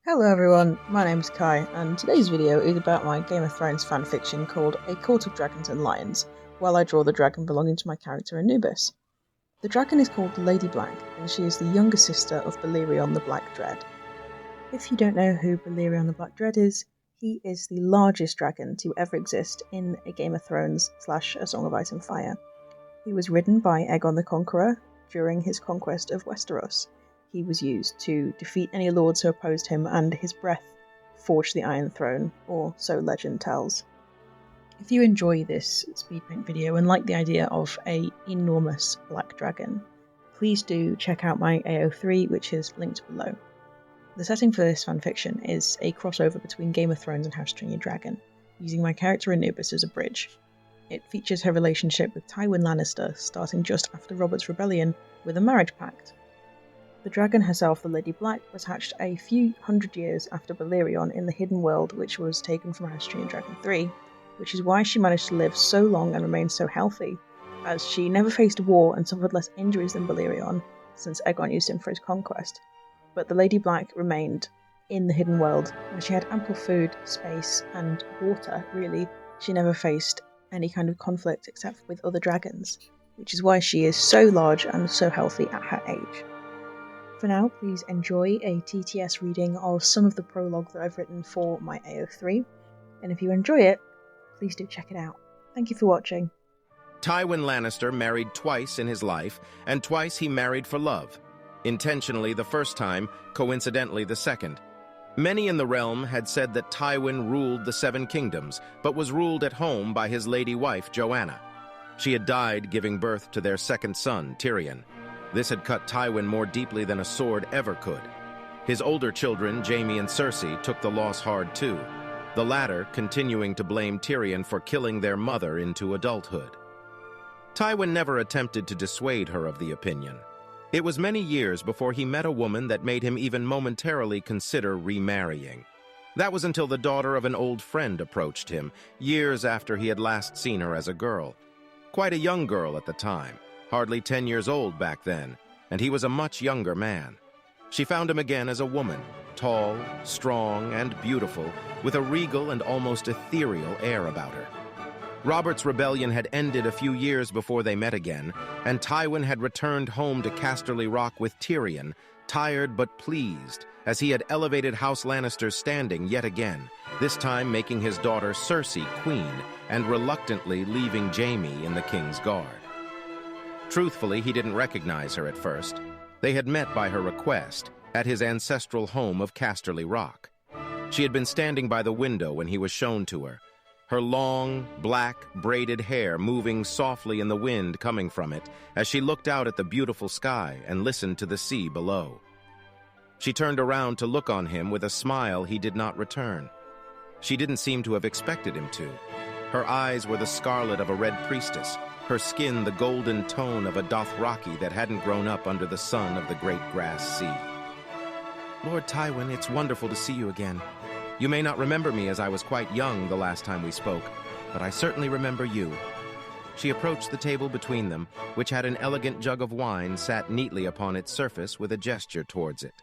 Hello everyone, my name is Kai, and today's video is about my Game of Thrones fanfiction called A Court of Dragons and Lions, while I draw the dragon belonging to my character Anubis. The dragon is called Lady Black, and she is the younger sister of Balerion the Black Dread. If you don't know who Balerion the Black Dread is, he is the largest dragon to ever exist in a Game of Thrones / A Song of Ice and Fire. He was ridden by Aegon the Conqueror during his conquest of Westeros. He was used to defeat any lords who opposed him, and his breath forged the Iron Throne, or so legend tells. If you enjoy this Speedpaint video and like the idea of an enormous black dragon, please do check out my AO3, which is linked below. The setting for this fanfiction is a crossover between Game of Thrones and How to Train Your Dragon, using my character Anubis as a bridge. It features her relationship with Tywin Lannister, starting just after Robert's rebellion with a marriage pact. The dragon herself, the Lady Black, was hatched a few hundred years after Balerion in the Hidden World, which was taken from How to Train Your Dragon 3, which is why she managed to live so long and remain so healthy, as she never faced war and suffered less injuries than Balerion, since Aegon used him for his conquest. But the Lady Black remained in the Hidden World, where she had ample food, space, and water. Really, she never faced any kind of conflict except with other dragons, which is why she is so large and so healthy at her age. For now, please enjoy a TTS reading of some of the prologue that I've written for my AO3, and if you enjoy it, please do check it out. Thank you for watching. Tywin Lannister married twice in his life, and twice he married for love. Intentionally the first time, coincidentally the second. Many in the realm had said that Tywin ruled the Seven Kingdoms, but was ruled at home by his lady wife, Joanna. She had died giving birth to their second son, Tyrion. This had cut Tywin more deeply than a sword ever could. His older children, Jaime and Cersei, took the loss hard too, the latter continuing to blame Tyrion for killing their mother into adulthood. Tywin never attempted to dissuade her of the opinion. It was many years before he met a woman that made him even momentarily consider remarrying. That was until the daughter of an old friend approached him, years after he had last seen her as a girl. Quite a young girl at the time. Hardly 10 years old back then, and he was a much younger man. She found him again as a woman, tall, strong, and beautiful, with a regal and almost ethereal air about her. Robert's rebellion had ended a few years before they met again, and Tywin had returned home to Casterly Rock with Tyrion, tired but pleased, as he had elevated House Lannister's standing yet again, this time making his daughter Cersei queen, and reluctantly leaving Jaime in the king's guard. Truthfully, he didn't recognize her at first. They had met by her request, at his ancestral home of Casterly Rock. She had been standing by the window when he was shown to her, her long, black, braided hair moving softly in the wind coming from it as she looked out at the beautiful sky and listened to the sea below. She turned around to look on him with a smile he did not return. She didn't seem to have expected him to. Her eyes were the scarlet of a red priestess, her skin the golden tone of a Dothraki that hadn't grown up under the sun of the great grass sea. Lord Tywin, it's wonderful to see you again. You may not remember me as I was quite young the last time we spoke, but I certainly remember you. She approached the table between them, which had an elegant jug of wine sat neatly upon its surface with a gesture towards it.